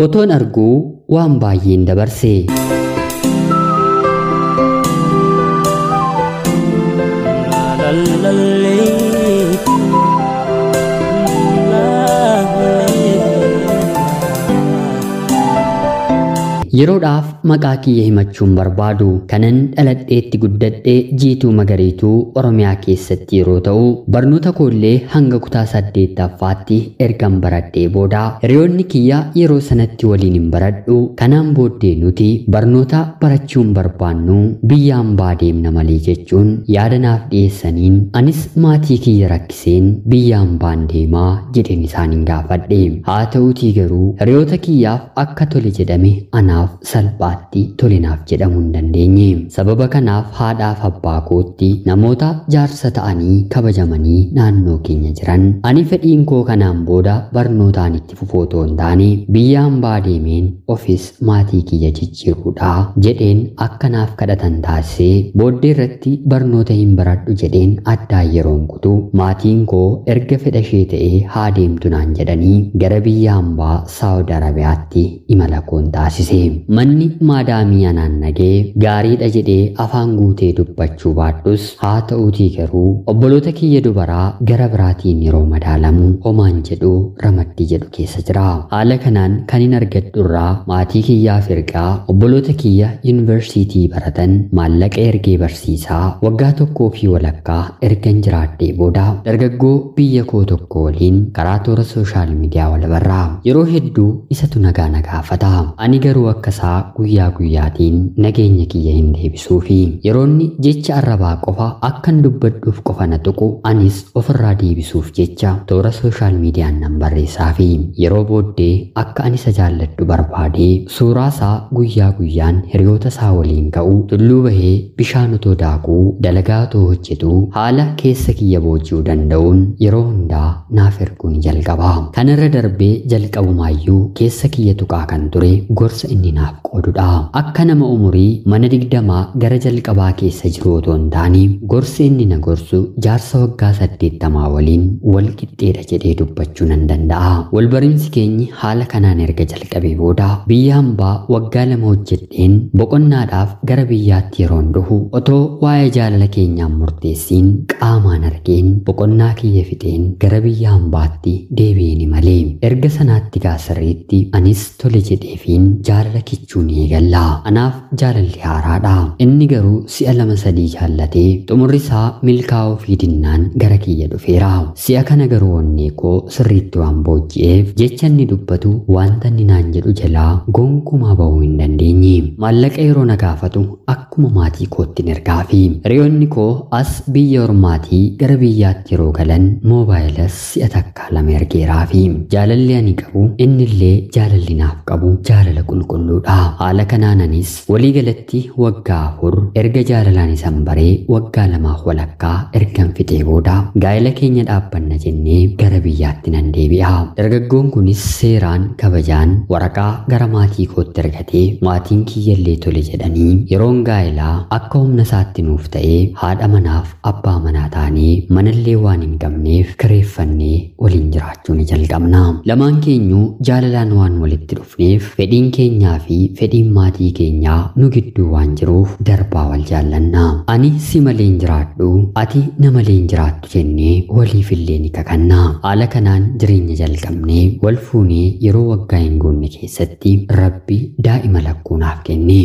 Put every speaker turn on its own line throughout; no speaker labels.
Otoon arguu waan baay'een dabarse. Yeroodhaaf maqaa kiyya himachuun barbaadu kanan dhaladheetti guddadhee Jiituu Magariituu Oromiyaa keessatti yeroo ta'u barnoota koollee hanga kutaa 8ffaatti ergan baradhee booda hiriyoonni kiyya yeroo sanatti waliin hin baradhu kanaan booddee nuti barnoota barachuun barbaannu biyya hambaa deemna malee jechuun yaadanaaf dhiyeessaniin anis maatii kiyya rakkiseen biyya hambaan deemaa jedheen isaaniin gaafadhe. Haa ta'uutii garuu hiriyoota kiyyaaf akka tole jedhame anaaf salphaatti tolinaaf jedhamuu hin dandeenye. Sababa kanaaf haadhaaf abbaa kootti namoota jaarsa ta'anii kabajamanii naannoo keenya jiran ani fedhiin koo kanaan booda barnootaan itti fufuu otoo hin taane biyya hambaa deemeen ofis maatii kiyya jijjiiruudha jedheen akkanaaf kadhatan taasisee booddee irratti barnoota hin baradhu jedheen addaan yeroon kutu maatiin koo erga fedha ishee ta'ee haa deemtu naan jedhanii gara biyya hambaa Saawud Arabiyaatti imala koon taasise. Manni maadaamii anaan nagee gaariidha jedhee afaan guutee dubbachuu baadhus haa ta'uutii garuu obboloota kiyya dubaraa gara biraatiin yeroo madaalamu homaan jedhu ramaddii jedhu keessa jira. Haala kanaan kan hin argadhurraa maatii kiyyaaf ergaa obboloota kiyya yuunivarsiitii baratan maallaqa ergee barsiisaa waggaa 1.5 ergan jiraadhee booda dargaggoo biyya koo tokko waliin karaa toora sooshaal miidiyaa wal barraa yeroo hedduu isatu nagaa nagaafata. Ani garuu akkasaa guyyaa guyyaatiin nageenya kiyya hin deebisuu fi yeroonni jecha arrabaa qofa akkan dubbadhuuf qofa na tuqu anis ofirraa deebisuuf jecha toora sooshaal miidiyaan nan barreessaa fi yeroo booddee akka ani isa jaalladhu barbaadee suuraa isaa guyyaa guyyaan hiriyoota isaa waliin ka'u tulluu bahee bishaan otoo daakuu dalagaa otoo hojjetu haala keessa kiyya booji'uu danda'uun yeroo hundaa naaf erguun jalqaba. Kanarra darbee jalqabumaayyuu keessa kiyya tuqaa kan ture gorsa inni naaf qoodudha. Akka nama umurii mana 20 gara jalqabaa keessa jiru otoo hin taane gorsi inni na gorsu jaarsa waggaa 80 waliin wal qixxeedha jedhee dubbachuu nan danda'a. Wal barimsi keenyi haala kanaan erga jalqabee booda biyya hambaa waggaa 2 hojjedheen boqonnaadhaaf gara biyyaatti yeroon dhufu otoo waa'ee jaalala keenyaan murteessiin qaamaan argeen boqonnaa kiyya fixeen gara biyya hambaatti deebi'een malee erga sanaatti gaasarreetti anis tole jedheefiin jaalala kichuun eegalla. Anaaf jaalalli haaraadha. Inni garuu si'a 2-3 jaallatee xumurri isaa milkaa'uu fi dinnaan gara kiyya dhufeera. Si'a kana garuu onnee koo sirriitti waan booji'eef jecha inni dubbatu wanta inni naan jedhu jalaa gonkumaa bahuu hin dandeenye. Maallaqa yeroo na gaafatu akkuma maatii kootti ergaa fi hiriyoonni koo as biyya ormaatii gara biyyaatti yeroo galan moobaayilas si'a takkaa 2 ergeeraa fi jaalalli ani qabu innillee jaalalli naaf qabu jaalala qulqulluudha. Haala kanaanis waliigalatti waggaa 4 erga jaalalaan isan baree waggaa 2.5 ergan fixee booda gaa'ela keenya dhaabbanna jennee gara biyyaatti nan deebi'a. Dargaggoon kunis seeraan kabajaan waraqaa gara maatii kootti ergatee maatiin kiyyallee tole jedhanii yeroon gaa'elaa akka humna isaatti nuuf ta'ee haadha manaaf abbaa manaa taanee manallee waan hin qabneef kireeffannee waliin jiraachuu ni jalqabna. Lamaan keenyuu jaalalaan waan walitti dhufneef fedhiin keenyaa fi fedhiin maatii keenyaa nu gidduu waan jiruuf darbaa wal jaallanna. Ani si malee hin jiraadhu ati na malee hin jiraattu jennee waliif illee ni kakanna. Haala kanaan jireenya jalqabnee wal fuunee yeroo waggaa hin guunne keessatti Rabbi daa'ima lakkuu naaf kenne.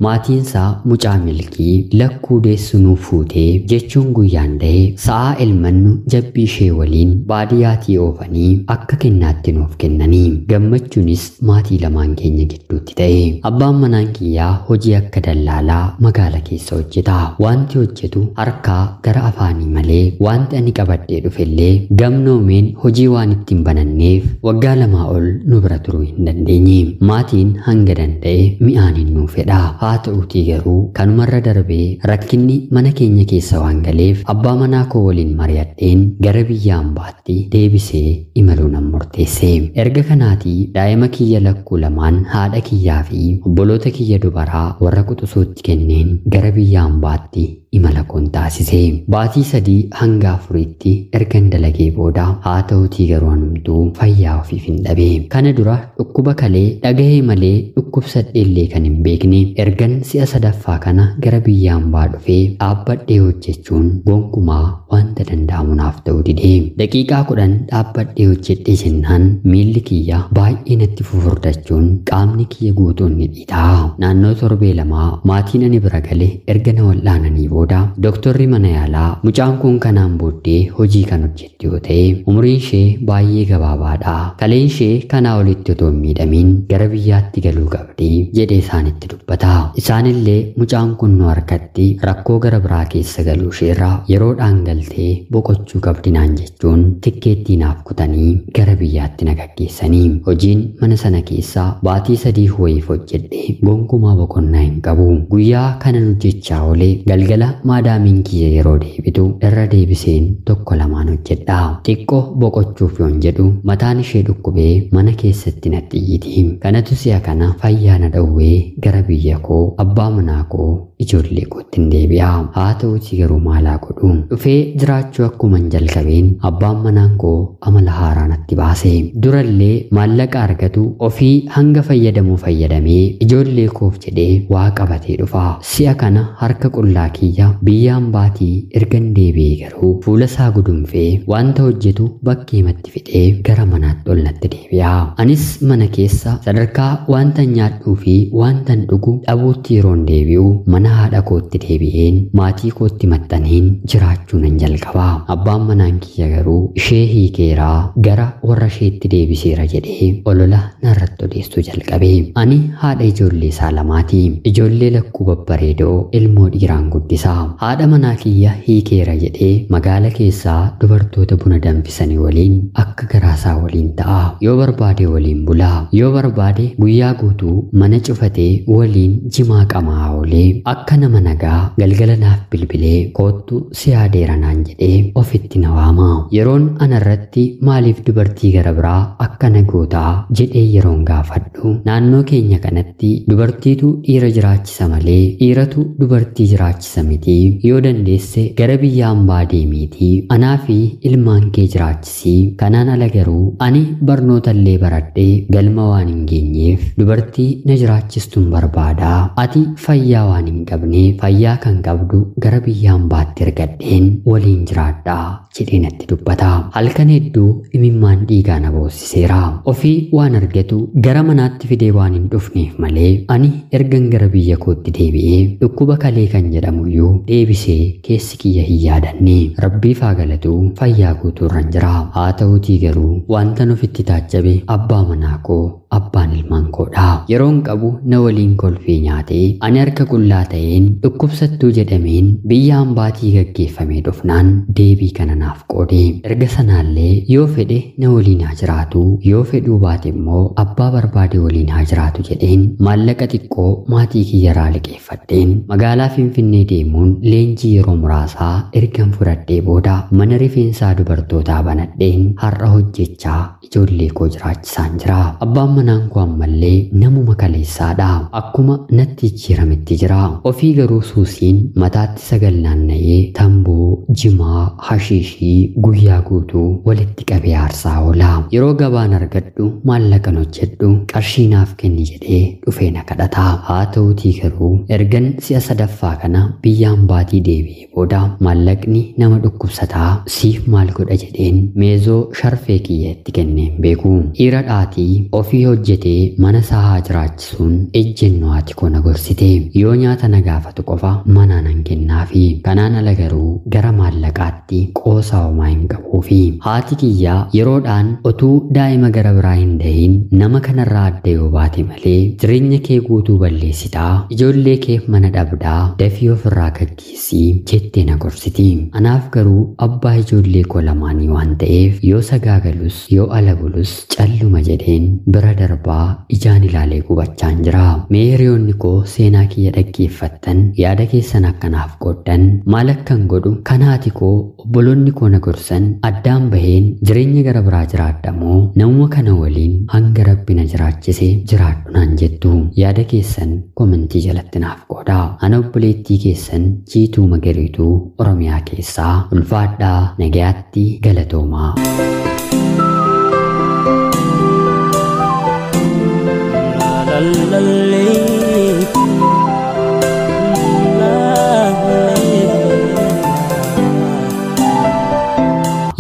Maatiin isaa mucaa milkii lakkuu deessu nuuf fuutee jechuun guyyaan da'ee sa'aa elmannu jabbii ishee waliin baadiyyaatti oofanii akka kennaatti nuuf kennanii gammachuunis maatii lamaan keenya gidduutti ta'e. Abbaan manaan kiyyaa hojii akka dallaalaa magaala keessa hojjeta. Wanti hojjetu harkaa gara afaanii malee wanti ani qabadhee dhufellee gamnoomeen hojii waan ittiin bananneef waggaa 2 ol nu bira turuu hin dandeenye. Maatiin hanga danda'e mi'aaniin nuuf fedha. Haa ta'uutii garuu kanumarra darbee rakkinni mana keenya keessa waan galeef abbaa manaa koo waliin mari'adheen gara biyya hambaatti deebisee imaluu nan murteesse. Erga kanaatii daa'ima kiyya lakkuu lamaan haadha kiyyaa fi obboloota kiyya dubaraa warra quxisuutti kenneen gara biyya hambaatti imala koon taasise. Baatii 3 hanga 4tti ergan dalagee booda haa ta'uutii garuu anumtuu fayyaa ofiif hin dhabe. Kana dura dhukkuba kalee dhagahee malee dhukkubsadheellee kan hin beekne ergan si'a sadaffaa kana gara biyya hambaa dhufee dhaabbadhee hojjechuun gonkumaa wanta danda'amu naaf ta'uu dide. Daqiiqaa 10 dhaabbadhee hojjedhee jennaan miilli kiyya baay'ee natti fufurdachuun qaamni kiyya guutuun ni dhiitaa. Naannoo torbee 2 maatiin ani bira gale erga na wal'aananii booda doktorri mana yaalaa mucaan kun kanaan booddee hojii kan hojjettu yoo ta'e umriin ishee baay'ee gabaabaadha. Kaleen ishee kanaa olitti otoo hin miidhamiin gara biyyaatti galuu qabdi jedhee isaanitti dubbata. Isaanillee mucaan kun nu harkatti rakkoo gara biraa keessa galuu isheerra yeroodhaan galtee boqochuu qabdi naan jechuun tikkeettii naaf kutanii gara biyyaatti na gaggeessanii. Hojiin mana sana keessa baatii 3 wayiif hojjedhe gonkumaa boqonnaa hin qabu. Guyyaa kanan hojjechaa oolee galgala maadaamiin kiyya yeroo deebitu irra deebiseen tokko lamaan hojjedha. Xiqqoo boqochuuf yoon jedhu mataan ishee dhukkubee mana keessatti natti iyyiti. Kanatu si'a kana fayyaa na dhowwee gara biyya koo abbaa manaa koo ijoollee kootti hin deebi'a. Haa ta'uutii garuu maalaa godhu dhufee jiraachuu akkuman jalqabeen abbaan manaan koo amala haaraa natti baase. Durallee maallaqa argatu ofii hanga fayyadamu fayyadamee ijoollee koof jedhee waa qabatee dhufa. Si'a kana harka qullaa kiyya biyya hambaatii ergan deebi'ee garuu fuula isaa gudunfee wanta hojjetu bakkeematti fixee gara manaatti ol natti deebi'a. Anis mana keessa sadarkaa wanta nyaadhuu fi wanta dhugu dhabuutti yeroon deebi'u mana haadha kootti deebi'een maatii kootti maxxaneen jiraachuu nan jalqaba. Abbaan manaan kiyya garuu ishee hiikeeraa gara warra isheetti deebiseera jedhee olola narratti odeessuu jalqabe. Ani haadha ijoollee isaa lamaati. Ijoollee lakkuu babbareedoo ilmoo dhiiraan guddisa. Haadha manaa kiyya hiikeera jedhee magaala keessaa dubartoota buna danfisanii waliin akka garaasaa waliin ta'a. Yoo barbaade waliin bulaa, yoo barbaade guyyaa guutuu mana cufatee waliin jimaa qamaa oolee akka nama nagaa galgala naaf bilbilee koottu si yaadeera naan jedhee ofitti na waama. Yeroon anarratti maaliif dubartii gara biraa akka na gootaa jedhee yeroon gaafadhu naannoo keenya kanatti dubartiitu dhiira jiraachisa malee dhiiratu dubartii jiraachisa miti. Yoo dandeesse gara biyya hambaa deemiitii anaa fi ilmaan kee jiraachisii. Kanaan ala garuu ani barnootaallee baradhee galma waan hin geenyeef dubartii na jiraachistuun barbaada. Ati fayyaa waan hin qabne fayyaa kan qabdu gara biyya hambaatti ergadheen waliin jiraadha jedhee natti dubbata. Halkan hedduu imimmaan dhiigaa na boosiseera. Ofii waan argatu gara manaatti fidee waan hin dhufneef malee ani ergan gara biyya kootti deebi'ee dhukkuba kalee kan jedhamuyyuu deebisee keessi kiyya hin yaadanne. Rabbiif haa galatu fayyaa guutuurran jira. Haa ta'uutii garuu wanta nufitti taajjabe abbaa manaa koo abbaan ilmaan koodha. Yeroon qabu na waliin kolfee nyaatee ani harka qullaa ta'een dhukkubsattuu jedhameen biyya hambaatii gaggeeffamee dhufnaan deebii kana naaf qoode. Erga sanaallee yoo fedhe na waliin haa jiraatu yoo fedhuu baate immoo abbaa barbaade waliin haa jiraatu jedheen maallaqa xiqqoo maatii kiyyarraa liqeeffadheen magaalaa Finfinnee deemuun leenjii yeroo muraasaa ergan fudhadhee booda mana rifeensaa dubartootaa banadheen har'a hojjechaa ijoollee koo jiraachisaan jira. Abbaan manaan koo ammallee namuma kaleessaadha. Akkuma natti jijjiirametti jira. Ofii garuu suusiin mataatti sagal naanna'ee tamboo, jimaa, hashiishii guyyaa guutuu walitti qabee aarsaa oola. Yeroo gabaan argadhu maallaqan hojjedhu qarshii naaf kenni jedhee dhufee na kadhata. Haa ta'uutii garuu ergan si'a sadaffaa kana biyya hambaatii deebi'ee booda maallaqni nama dhukkubsataa siif maal godha jedheen meezoo sharfee kiyyaatti kenneen beeku. Dhiira dhaatii ofii hojjetee mana isaa haa jiraachisuun ejjennoo haati koo na gorsite. Yoo nyaata na gaafatu qofa manaa nan kennaafi. Kanaan ala garuu gara maallaqaatti qoosaa homaa hin qabuufi. Haati kiyyaa yeroodhaan otuu daa'ima gara biraa hin dahin nama kanarraa adda yoo baate malee jireenya kee guutuu balleessitaa, ijoollee keef mana dhabdaa, dafii ofirraa gaggeessii jettee na gorsiti. Anaaf garuu abbaa ijoollee koo lamaanii waan ta'eef yoo sagaagalus yoo ala bulus calluma jedheen bira darbaa ijaan ilaalee gubachaan jira. Mee hiriyoonni koo seenaa kiyya dhaggeeffattan yaada keessan akkanaaf qooddan maal akkan godhu kan haati koo obboloonni koo na gorsan addaan baheen jireenya gara biraa jiraadhamoo namuma kana waliin hanga Rabbi na jiraachise jiraadhu naan jettu. Yaada keessan komentii jalatti naaf qoodaa. Ana obboleettii keessan Jiituu Magariituu Oromiyaa keessaa ulfaadhaa nagayaatti galatoomaa.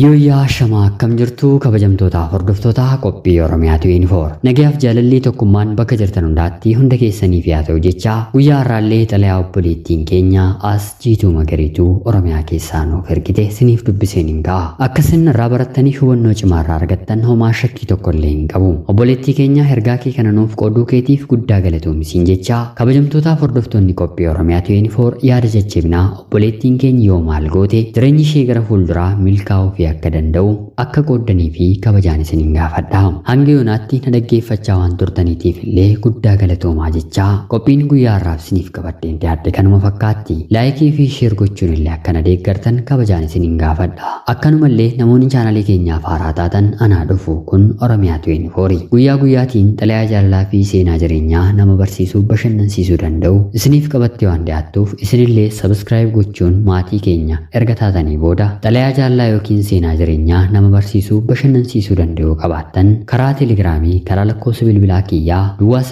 Yooyyaa shamaa akkam jirtu kabajamtoota hordoftoota qophii Oromiyaa 24 nagayaaf jaalallee tokkummaan bakka jirtan hundaatti hunda keessaniif yaa ta'u jecha guyyaa har'aallee xalayaa obboleettiin keenya as Jiituu Magariituu Oromiyaa keessaa nuuf ergite siniif dubbiseen hin ga'a. Akka isin irraa barattanii hubannoo cimaa irraa argattan homaa shakkii tokko illee hin qabu. Obboleettii keenya ergaa kee kana nuuf qooduu keetiif guddaa galatoomisiin jecha kabajamtootaaf hordoftoonni qophii Oromiyaa 24 yaada jajjabinaa obboleettiin keenya yoo maal goote jireenyi ishee gara fuulduraa milkaa'uu fi akka danda'u akka qooddanii fi kabajaan isiniin gaafadha. Hanga yoonaatti na dhaggeeffachaa waan turtaniitiif illee guddaa galatoomaa jecha qophiin guyyaa har'aaf isiniif qabadheen dhiyaadhe kanuma fakkaatti. Laayikii fi sheer gochuun illee akka na deeggartan kabajaan isiniin gaafadha. Akkanumallee namoonni chaanalii keenyaaf haaraa taatan anaa dhufu kun Oromiyaa 24 guyyaa guyyaatiin xalayaa jaalalaa fi seenaa jireenyaa nama barsiisuu bashannansiisuu danda'u isiniif qabattee waan dhiyaattuuf isinillee sabskiraayib gochuun maatii keenya erga taatanii booda xalayaa jaalalaa yookiin seenaa jireenyaa nama barsiisuu bashannansiisuu danda'u qabaattan karaa teelegiraamii karaa lakkoofsa bilbilaa kiyyaa duwwaa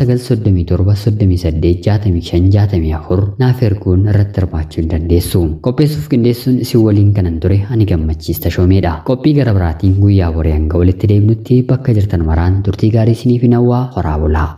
937386564 naaf erguun irratti hirmaachuu hin dandeessu. Qopheessuuf qindeessuun isin waliin kanan ture ani gammachiista shoomeedha. Qophii gara biraatiin guyyaa borii hanga walitti deemnutti bakka jirtan maraan turtii gaarii isiniif hawwaa horaa bulaa.